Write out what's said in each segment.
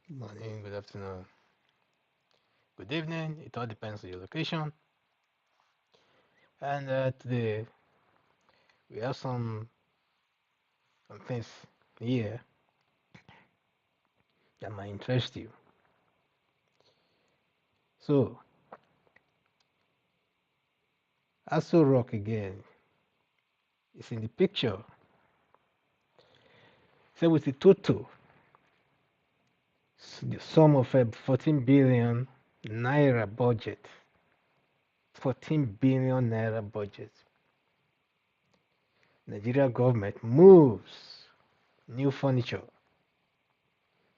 Good morning, good afternoon, good evening. It all depends on your location. And today we have some things here that might interest you. So, Aso Rock again is in the picture. So with the total the sum of a 14 billion naira budget, 14 billion naira budget, Nigeria government moves new furniture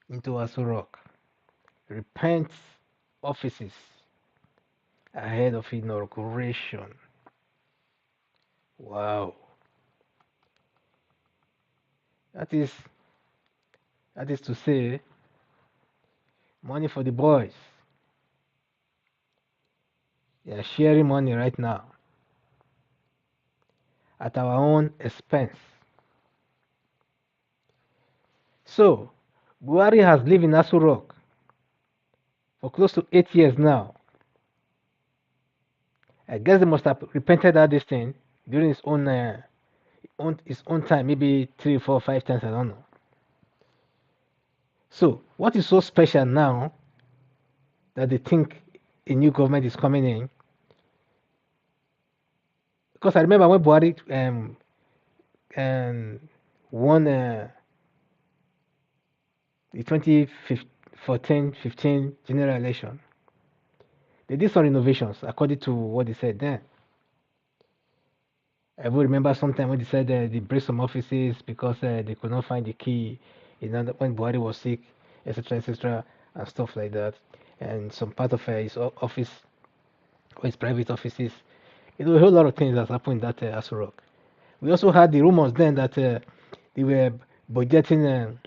into Aso Rock, repents offices ahead of inauguration. Wow, that is that is to say, money for the boys. They are sharing money right now at our own expense. So, Buhari has lived in Asu Rock for close to 8 years now. I guess they must have repented at this thing during his own time, maybe 3, 4, 5 times. I don't know. So, what is so special now that they think a new government is coming in? Because I remember when Buhari won the 2014-15 general election, they did some renovations according to what they said then. I will remember sometime when they said they break some offices because they could not find the key, when Buhari was sick, etc., and stuff like that. And some part of his office or his private offices. A whole lot of things that's happened in that Aso Rock. We also had the rumors then that they were budgeting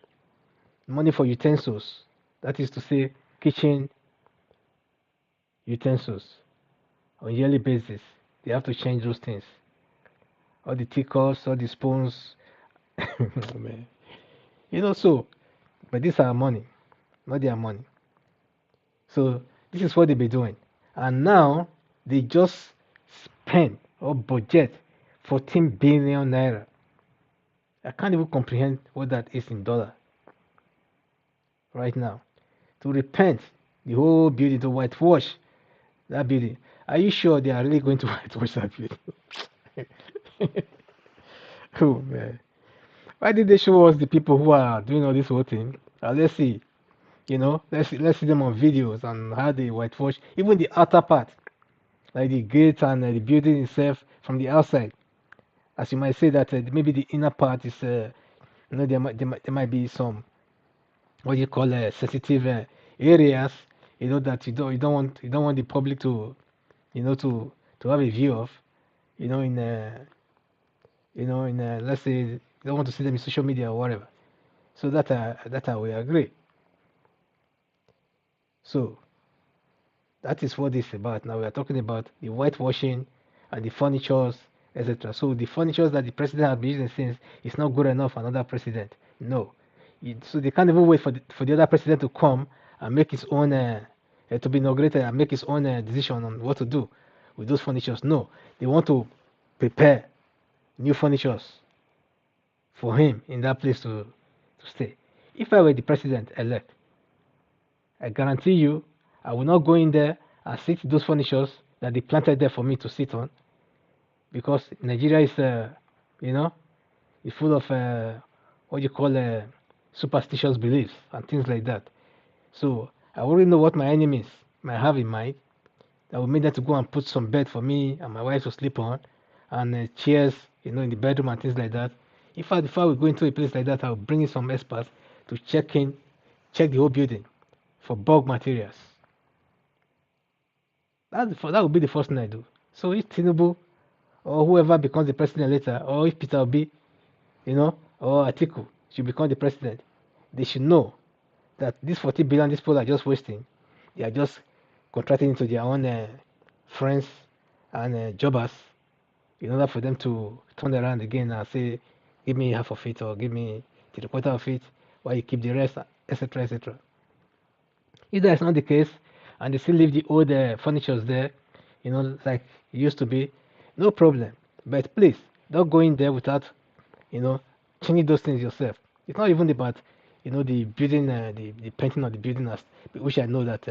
money for utensils. That is to say, kitchen utensils on yearly basis. They have to change those things. All the teacups, all the spoons. Man. So, but these are money, not their money. So this is what they be doing. And now they just spend or budget 14 billion naira. I can't even comprehend what that is in dollar right now. To repent the whole building, to whitewash that building. Are you sure they are really going to whitewash that building? Oh man. Why did they show us the people who are doing all this whole thing? Let's see. Let's see them on videos and how they whitewash even the outer part, like the gate and the building itself from the outside. As you might say that maybe the inner part is, there might be some what you call sensitive areas, that you don't want the public to, to have a view of, in let's say you don't want to see them in social media or whatever. So that we agree. So that is what this is about. Now we are talking about the whitewashing and the furnitures, etc. So the furnitures that the president has been using since is not good enough for another president. No. So they can't even wait for the other president to come and make his own, to be inaugurated and make his own decision on what to do with those furnitures. No. They want to prepare new furnitures for him in that place to stay. If I were the president elect, I guarantee you, I will not go in there and sit those furnitures that they planted there for me to sit on, because Nigeria is, you know, is full of what you call superstitious beliefs and things like that. So I already know what my enemies might have in mind. That will make them to go and put some bed for me and my wife to sleep on, and chairs, in the bedroom and things like that. If I will go into a place like that, I'll bring in some experts to check the whole building for bulk materials. That would be the first thing I do. So if Tinubu or whoever becomes the president later, or if Peter Obi, or Atiku should become the president, they should know that this 40 billion these people are just wasting. They are just contracting into their own friends and jobbers in order for them to turn around again and say, give me half of it or give me 3/4 of it, while you keep the rest, etc., etc. If that's not the case, and they still leave the old furnitures there, like it used to be, no problem. But please, don't go in there without, you know, changing those things yourself. It's not even about, the building, the painting of the building, which I know that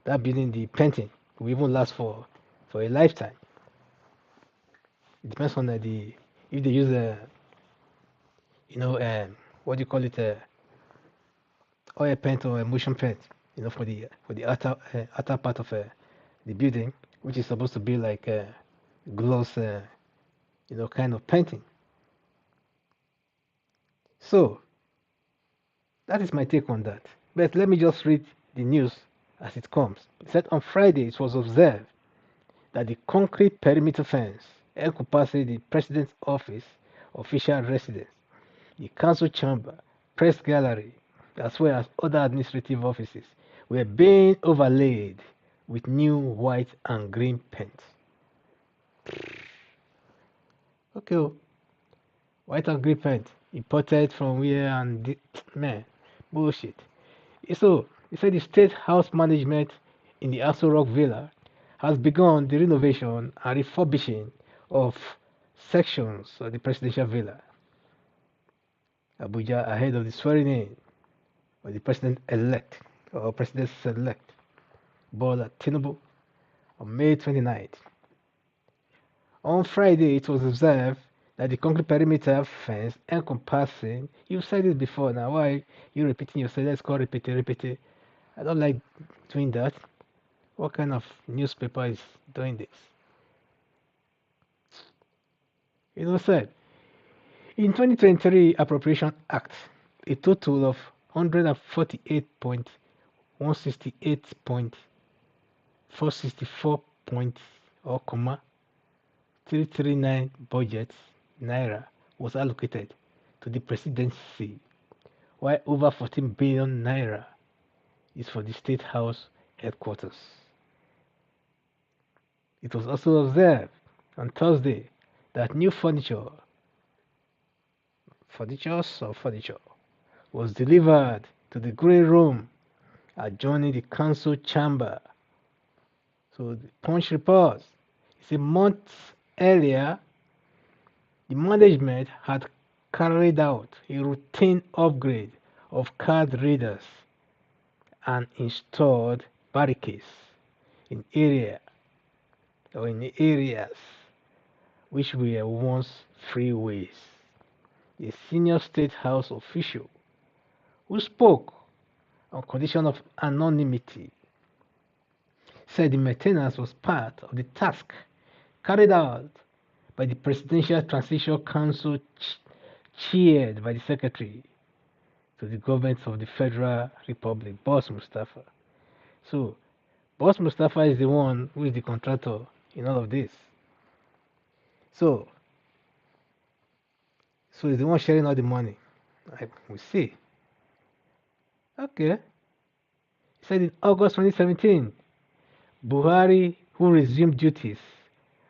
that building, the painting, will even last for a lifetime. It depends on the if they use what do you call it, oil paint or emulsion paint, for the outer part of the building, which is supposed to be like gloss, kind of painting. So that is my take on that. But let me just read the news as it comes. It said on Friday it was observed that the concrete perimeter fence encompassing the president's office, official residence, the council chamber, press gallery, as well as other administrative offices, were being overlaid with new white and green paint. Okay, white and green paint imported from where and man, bullshit. So he said the state house management in the Aso Rock Villa has begun the renovation and refurbishing of sections of the presidential villa, Abuja, ahead of the swearing in of the president-elect or president-elect Bola Tinubu on May 29th. On Friday, it was observed that the concrete perimeter fence encompassing, you've said it before now, why are you repeating yourself? Let's call repeat it, repeat it. I don't like doing that. What kind of newspaper is doing this? It was said in 2023 Appropriation Act, a total of 148.168.464 point or comma 339 budget naira was allocated to the presidency, while over 14 billion naira is for the state house headquarters. It was also observed on Thursday that new furniture was delivered to the grey room adjoining the council chamber. So the Punch reports, it's a month earlier, the management had carried out a routine upgrade of card readers and installed barricades in areas which were once freeways. A senior state house official who spoke on condition of anonymity said the maintenance was part of the task carried out by the Presidential Transitional Council chaired by the Secretary to the Government of the Federal Republic, Boss Mustafa. So, Boss Mustafa is the one who is the contractor in all of this. So he's the one sharing all the money. We see. Okay. He said in August 2017, Buhari, who resumed duties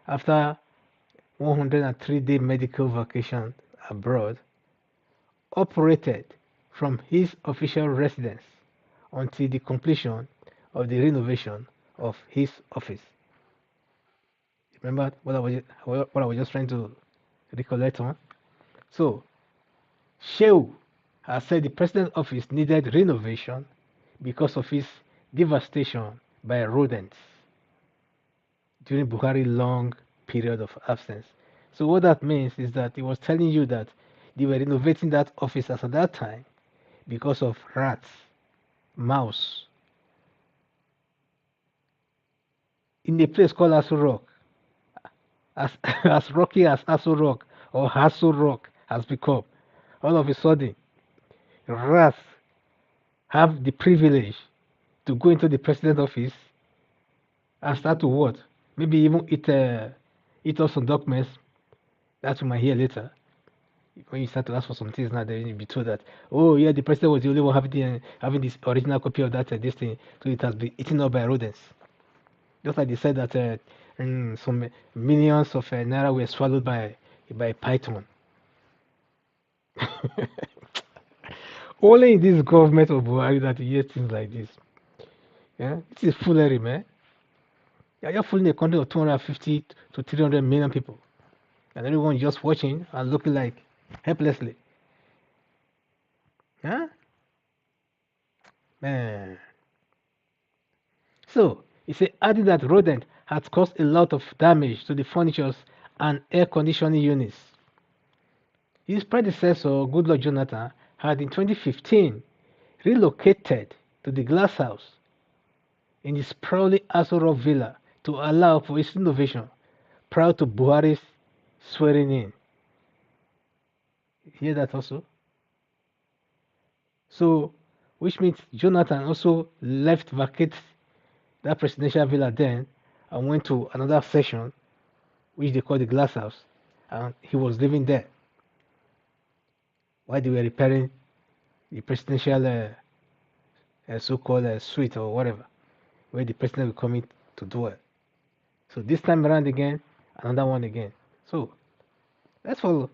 after 103-day medical vacation abroad, operated from his official residence until the completion of the renovation of his office. Remember what I was just trying to recollect on? So, Shehu has said the president's office needed renovation because of his devastation by rodents during Buhari's long period of absence. So what that means is that he was telling you that they were renovating that office as at that time because of rats, mouse, in a place called Asu Rock. As, as rocky as Asu Rock or Hasu Rock has become, all of a sudden, rats have the privilege to go into the president's office and start to what? Maybe even eat up some documents that we might hear later. When you start to ask for some things now, then you'll be told that, oh yeah, the president was the only one having this original copy of that this thing, so it has been eaten up by rodents. Just like they said that some millions of naira were swallowed by python. Only in this government of Buhari that you hear things like this. Yeah, this is foolery, man. Yeah, you're fooling a country of 250 to 300 million people, and everyone just watching and looking like helplessly. Huh? Man. So, it's adding that rodent has caused a lot of damage to the furnitures and air conditioning units. His predecessor, Goodluck Jonathan, had in 2015 relocated to the glass house in his sprawling Aso Rock villa to allow for his innovation prior to Buhari's swearing in. Hear that also? So, which means Jonathan also left vacate that presidential villa then and went to another section, which they call the glass house, and he was living there while they were repairing the presidential so-called suite or whatever, where the president will come in to dwell. So this time around again, another one again. So let's follow.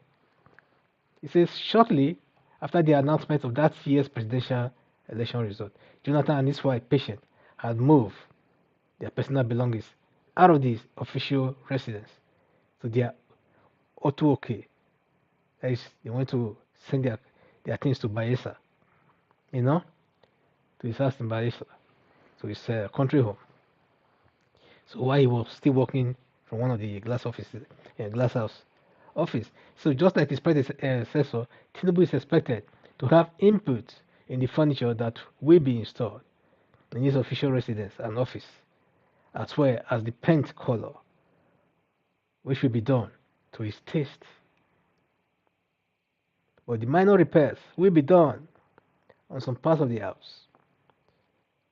It says shortly after the announcement of that year's presidential election result, Jonathan and his wife, Patient, had moved their personal belongings out of the official residence to their auto okay. That is, they went to send their things to Bayelsa, you know, to his house in Bayelsa, to his country home. So while he was still working from one of the glass offices, glass house office. So just like his predecessor, Tinubu is expected to have input in the furniture that will be installed in his official residence and office, as well as the paint color, which will be done to his taste. But the minor repairs will be done on some parts of the house,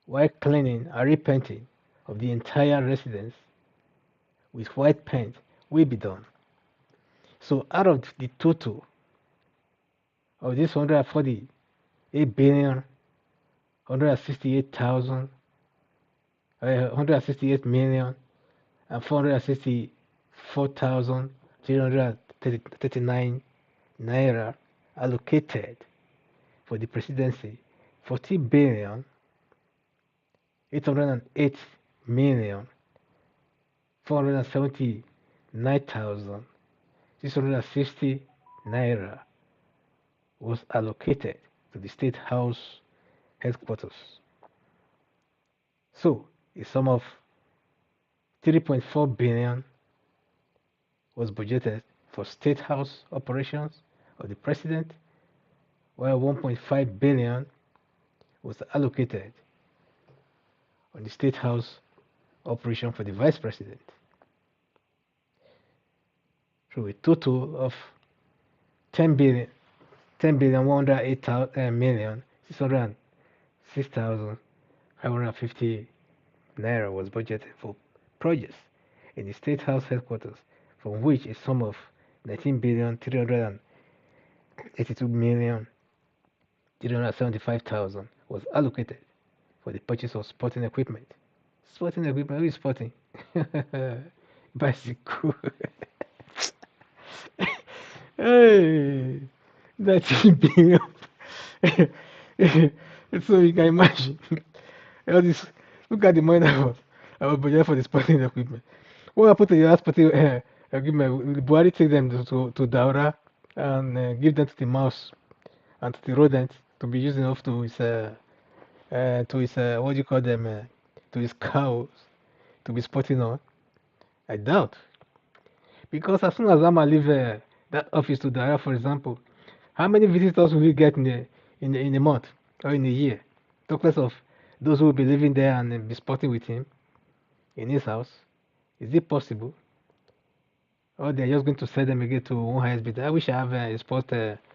while cleaning and repainting of the entire residence with white paint will be done. So out of the total of this 148 billion, 168,000, 168 million, and 464,339 naira allocated for the presidency, 40 billion, 808 million, 479,660 naira was allocated to the State House headquarters. So, a sum of 3.4 billion was budgeted for State House operations of the President, while 1.5 billion was allocated on the State House operation for the Vice President. So a total of 10 billion, 10 billion 108 million 606,550 naira was budgeted for projects in the State House headquarters, from which a sum of 19 billion 382 million 375,000 was allocated for the purchase of sporting equipment. Sporting equipment, who is sporting? Bicycle. Hey, that's billion. So you can imagine all this. Look at the money that was budgeted for the sporting equipment. What happened to the sporting equipment? Will Buhari take them to Daura and give them to the mouse and to the rodent to be using off to his what do you call them to his cows to be sporting on? I doubt, because as soon as Ama leave that office to Daura, for example, how many visitors will he get in a month or in a year? Talk less of those who will be living there and be sporting with him in his house. Is it possible? Or they're just going to send them again to one highest bidder? I wish I have a sport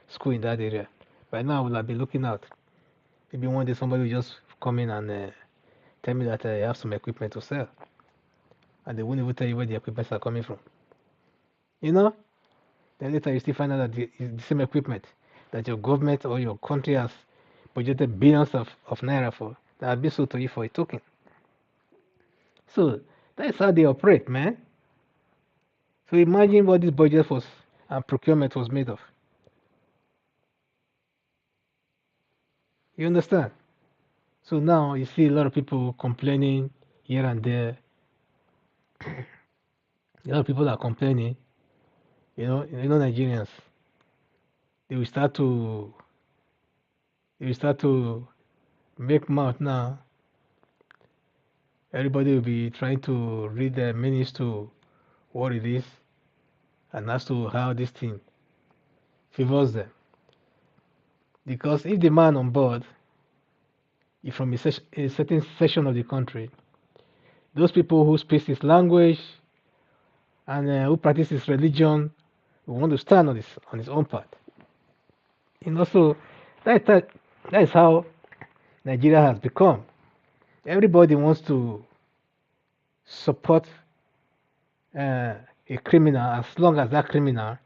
school in that area. By now, I will have been looking out. Maybe one day somebody will just come in and tell me that I have some equipment to sell. And they won't even tell you where the equipments are coming from. You know? Then later you still find out that it's the same equipment that your government or your country has budgeted billions of naira for, that have been sold to you for a token. So that's how they operate, man. So imagine what this budget was and procurement was made of. You understand? So now you see a lot of people complaining here and there. A lot of people are complaining. Nigerians. They will start to they will start to make mouth now. Everybody will be trying to read the meanings to what it is and as to how this thing favors them. Because if the man on board is from a certain section of the country, those people who speak his language and who practice his religion will want to stand on his own path. So that that is how Nigeria has become. Everybody wants to support uh, a criminal as long as that criminal,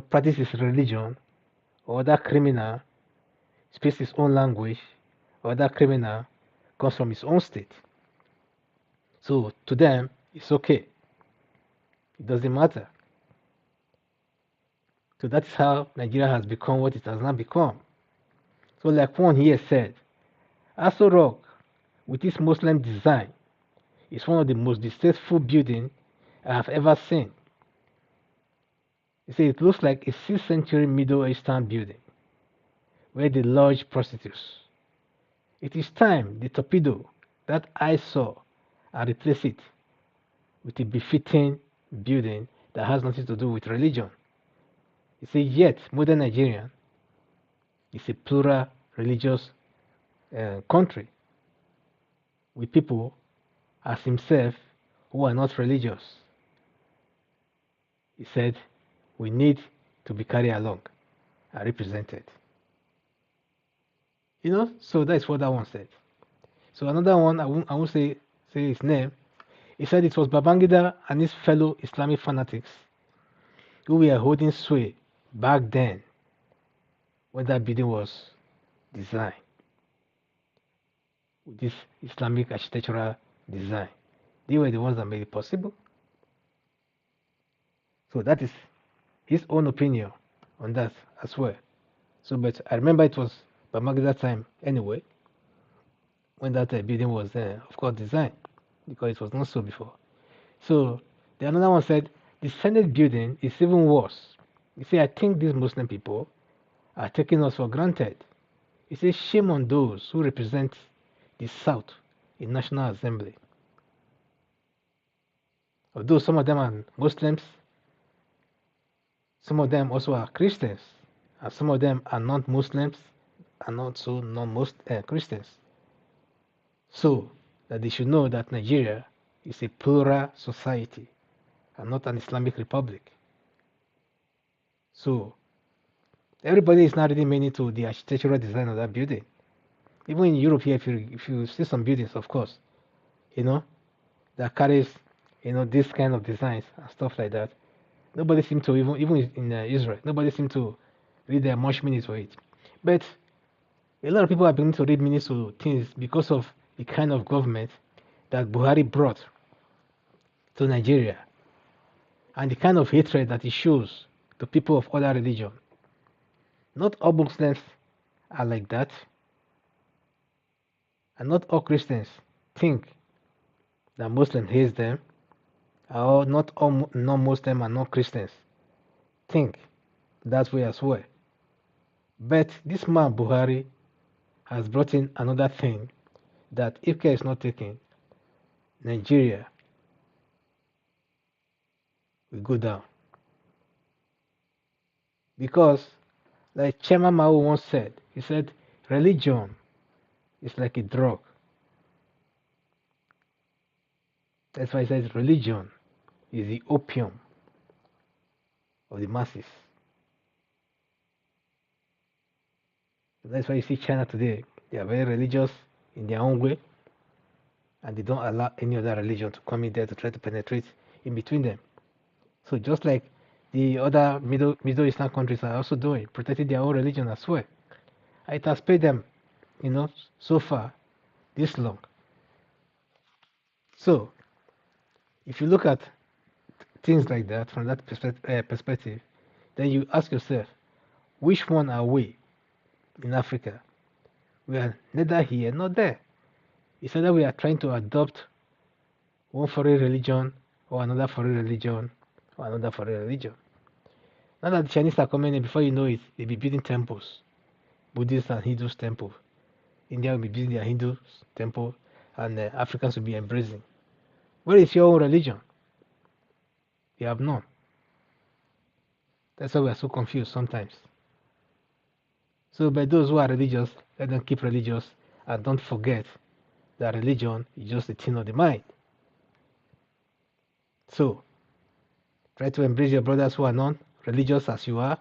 practices religion, or that criminal speaks his own language, or that criminal comes from his own state. So to them, it's okay. It doesn't matter. So that's how Nigeria has become what it has now become. So like one here said, Aso Rock, with its Muslim design, is one of the most distasteful buildings I have ever seen. He said it looks like a 6th century Middle Eastern building where they lodge prostitutes. It is time the torpedo that I saw and replace it with a befitting building that has nothing to do with religion. He said, yet modern Nigeria is a plural religious country with people as himself who are not religious. He said, we need to be carried along and represented. So that's what that one said. So another one, I won't say his name. He said it was Babangida and his fellow Islamic fanatics who were holding sway back then when that building was designed with this Islamic architectural design. They were the ones that made it possible. So that is his own opinion on that as well. So, but I remember it was Babangida time anyway when that building was, of course, designed because it was not so before. So the another one said the Senate building is even worse. You see, I think these Muslim people are taking us for granted. He says shame on those who represent the South in National Assembly. Although some of them are Muslims, some of them also are Christians, and some of them are non-Muslims and also non-Christians. So that they should know that Nigeria is a plural society and not an Islamic republic. So everybody is not really meaning to the architectural design of that building. Even in Europe here, if you see some buildings, of course, that carries this kind of designs and stuff like that. Nobody seems to even in Israel, nobody seems to read much meanings for it. But a lot of people are beginning to read meanings to things because of the kind of government that Buhari brought to Nigeria and the kind of hatred that he shows to people of other religion. Not all Muslims are like that, and not all Christians think that Muslim hates them, or not all non-Muslim and non-Christians think that way as well. But this man Buhari has brought in another thing that if care is not taken, Nigeria will go down. Because, like Chairman Mao once said, he said, religion is like a drug. That's why he says religion is the opium of the masses. That's why you see China today, they are very religious in their own way, and they don't allow any other religion to come in there to try to penetrate in between them. So just like the other Middle Eastern countries are also doing, protecting their own religion as well. It has paid them, so far, this long. So if you look at things like that from that perspective, then you ask yourself, which one are we in Africa We are neither here nor there. It's either we are trying to adopt one foreign religion or another foreign religion or another foreign religion. Now that the Chinese are coming in, before you know it, they'll be building temples, Buddhist and Hindu temples. India will be building their Hindu temple, and Africans will be embracing. Where is your own religion? You have none. That's why we are so confused sometimes. So, by those who are religious, let them keep religious and don't forget that religion is just a thing of the mind. So, try to embrace your brothers who are non religious as you are,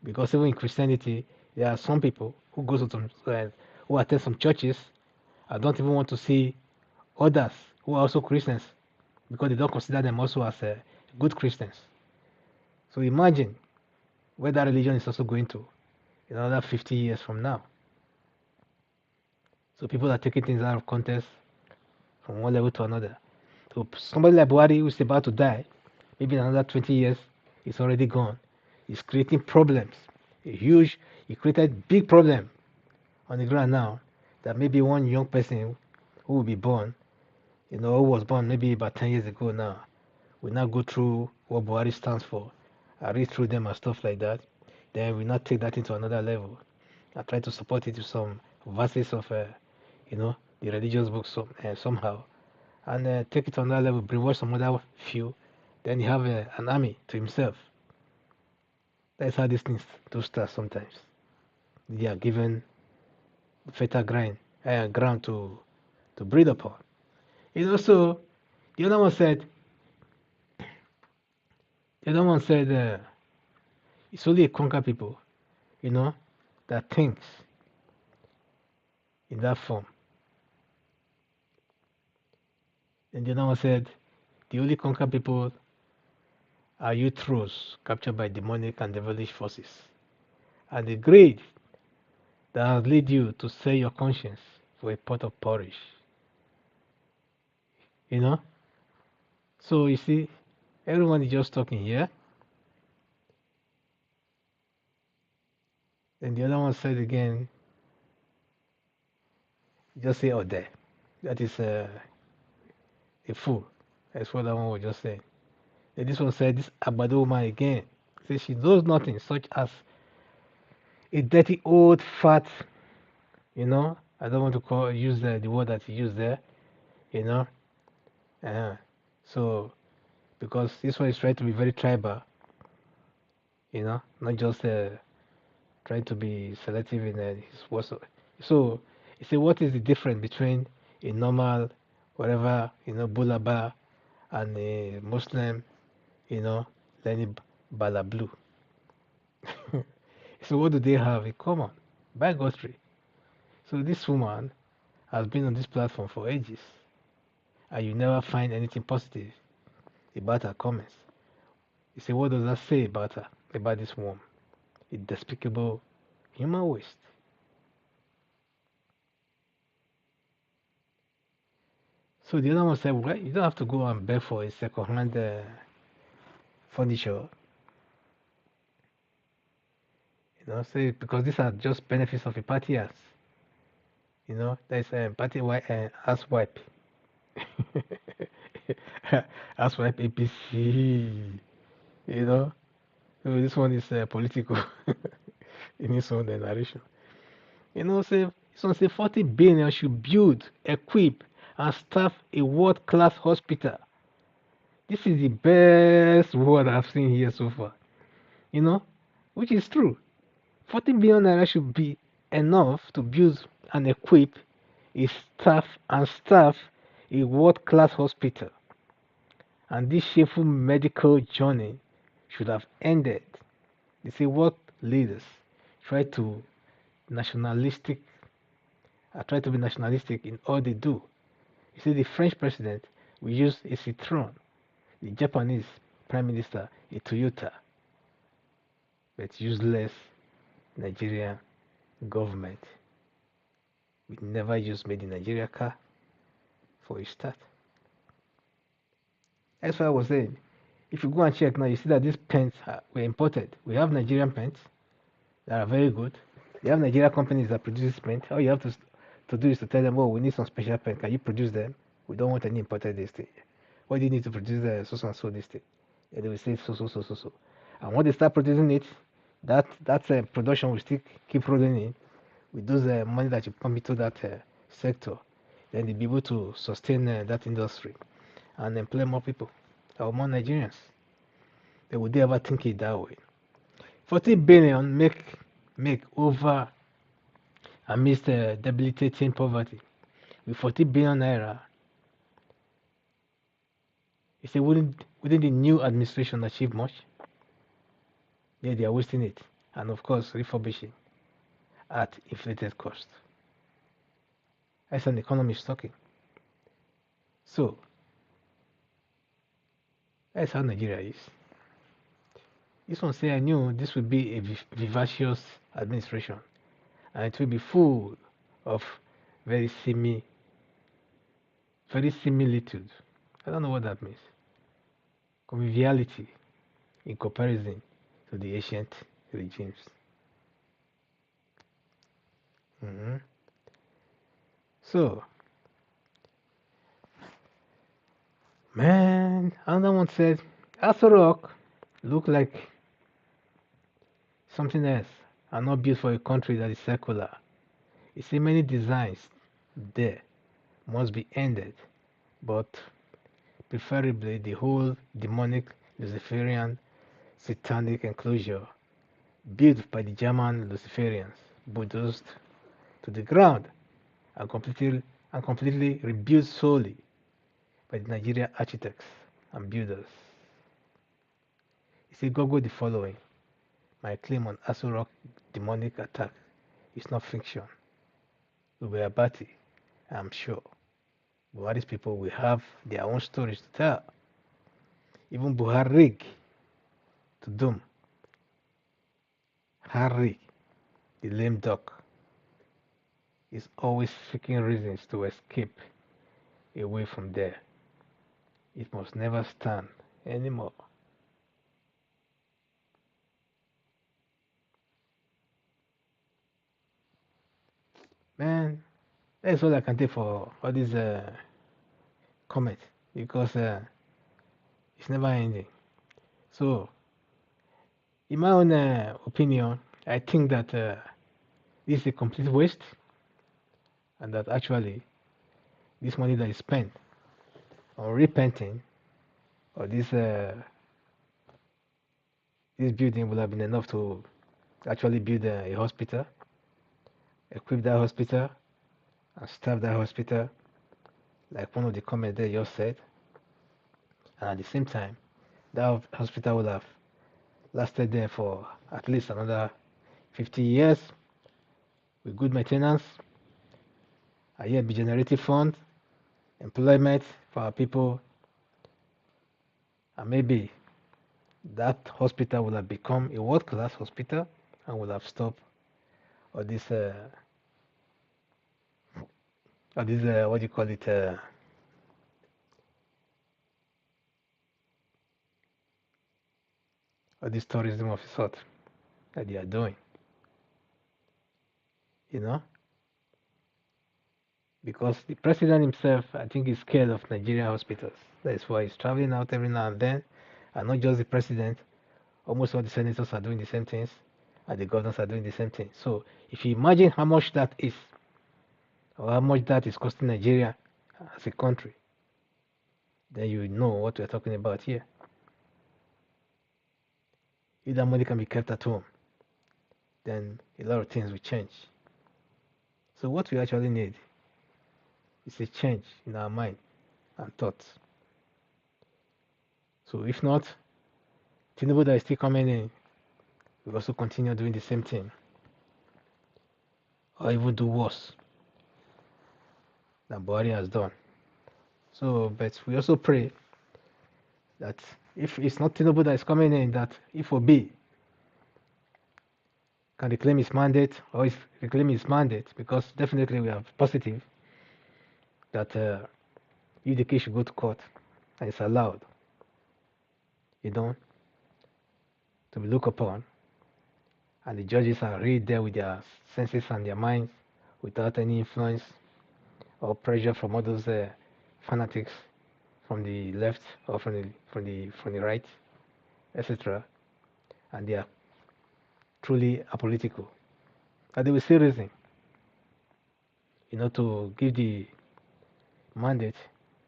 because even in Christianity, there are some people who go to some, who attend some churches and don't even want to see others who are also Christians because they don't consider them also as good Christians. So imagine where that religion is also going to in another 50 years from now. So people are taking things out of context from one level to another. So somebody like Buhari who is about to die, maybe in another 20 years, is already gone. He's creating problems. He created big problem on the ground now that maybe one young person who will be born, who was born maybe about 10 years ago now, will now go through what Buhari stands for. I read through them and stuff like that. Then we now take that into another level. I try to support it with some verses of, the religious books somehow, and take it to another level, brainwash some other few. Then you have an army to himself. That's how these things do start sometimes. They are given fertile ground to breathe upon. So the other one said, it's only a conquer people, that thinks in that form. And the other one said, the only conquer people are you trolls captured by demonic and devilish forces. And the greed that has led you to sell your conscience for a pot of porridge. You know? So you see, everyone is just talking here. And the other one said again, just say, oh, there. That is a fool. That's what that one was just saying. And this one said, this Abado woman again. Says she knows nothing such as a dirty old fat, I don't want to use the word that he used there, you know. So because this one is trying to be very tribal, not just trying to be selective in his words. So you say, what is the difference between a normal, whatever, Bulaba and a Muslim, learning Bala Blue? So what do they have in common? Bigotry. So this woman has been on this platform for ages, and you never find anything positive about her comments. You say, what does that say about her, about this woman? A despicable human waste. So the other one said, well, you don't have to go and beg for a second-hand furniture. Say because these are just benefits of a party ass. There's a party ass wipe. Ass wipe APC. So this one is political in its own narration. Say this one say 40 billion should build, equip, and staff a world-class hospital. This is the best word I've seen here so far. Which is true. 40 billion naira should be enough to build and equip a staff a world-class hospital. And this shameful medical journey should have ended. They say what leaders try to nationalistic try to be nationalistic in all they do. You see, the French president will use a Citroen, the Japanese prime minister a Toyota, but useless Nigerian government will never use made in Nigeria car for a start. That's what I was saying. If you go and check now, you see that these pens were imported. We have Nigerian pens that are very good. You have Nigeria companies that produce paint. All you have to do is to tell them, oh, we need some special paint. Can you produce them? We don't want any imported this thing. What do you need to produce so and so this thing? And they will say so. And when they start producing it, that production will still keep rolling in with those money that you pump into that sector. Then they'll be able to sustain that industry and employ more people or more Nigerians. They would ever think it that way. 40 billion make over amidst debilitating poverty. With 40 billion naira, you say wouldn't the new administration achieve much? Yeah, they are wasting it. And of course, refurbishing at inflated cost. As an economist talking. So, that's how Nigeria is. This one say I knew this would be a vivacious administration, and it will be full of very similitude. I don't know what that means. Conviviality in comparison to the ancient regimes. hmm So, man, another one said, Aso Rock look like something else and not built for a country that is secular. You see, many designs there must be ended, but preferably the whole demonic Luciferian satanic enclosure built by the German Luciferians, bulldozed to the ground and completely rebuilt solely by the Nigerian architects and builders. You see, Google the following. My claim on Aso Rock demonic attack is not fiction. We were Bati, I'm sure. Buhari's people will have their own stories to tell. Even Buhari to doom. Harry, the lame duck, is always seeking reasons to escape away from there. It must never stand anymore. Man, that's all I can take for all these comments because it's never ending. So, in my own opinion, I think that this is a complete waste and that actually this money that is spent on repenting or this building would have been enough to actually build a hospital, equip that hospital, and staff that hospital, like one of the comments there just said. And at the same time, that hospital would have lasted there for at least another 50 years with good maintenance, a year be generating funds, employment for our people, and maybe that hospital would have become a world-class hospital and would have stopped all this what do you call it, all this tourism of sort that they are doing, you know, because the president himself, I think, is scared of Nigerian hospitals. That's why he's traveling out every now and then, and not just the president. Almost all the senators are doing the same things, and the governors are doing the same thing. So if you imagine how much that is, or how much that is costing Nigeria as a country, then you know what we're talking about here. If that money can be kept at home, then a lot of things will change. So what we actually need is a change in our mind and thoughts. So if not, Tinubu that is still coming in will also continue doing the same thing, or even do worse than Buhari has done. So, but we also pray that if it's not Tinubu that is coming in, that if Obi can reclaim his mandate or if reclaim his mandate, because definitely we are positive that if the case should go to court and it's allowed, you know, to be looked upon and the judges are really there with their senses and their minds without any influence or pressure from all those fanatics from the left or from the right, etc. And they are truly apolitical. And they will still reason, to give the mandate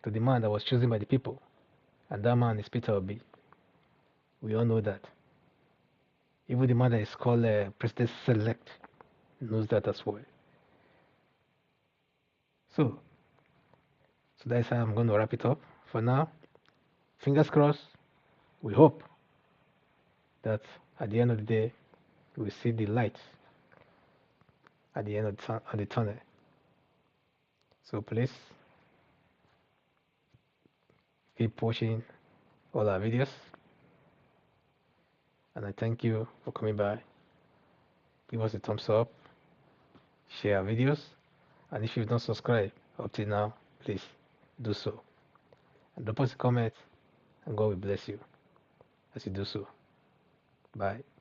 to the man that was chosen by the people, and that man is Peter Obi. We all know that. Even the man that is called President Select knows that as well. So, so that's how I'm going to wrap it up for now. Fingers crossed. We hope that at the end of the day, we see the light at the end of the tunnel. So please keep watching all our videos, and I thank you for coming by. Give us a thumbs up, share our videos, and if you've not subscribed up till now, please do so. And drop us a comment, and God will bless you as you do so. Bye.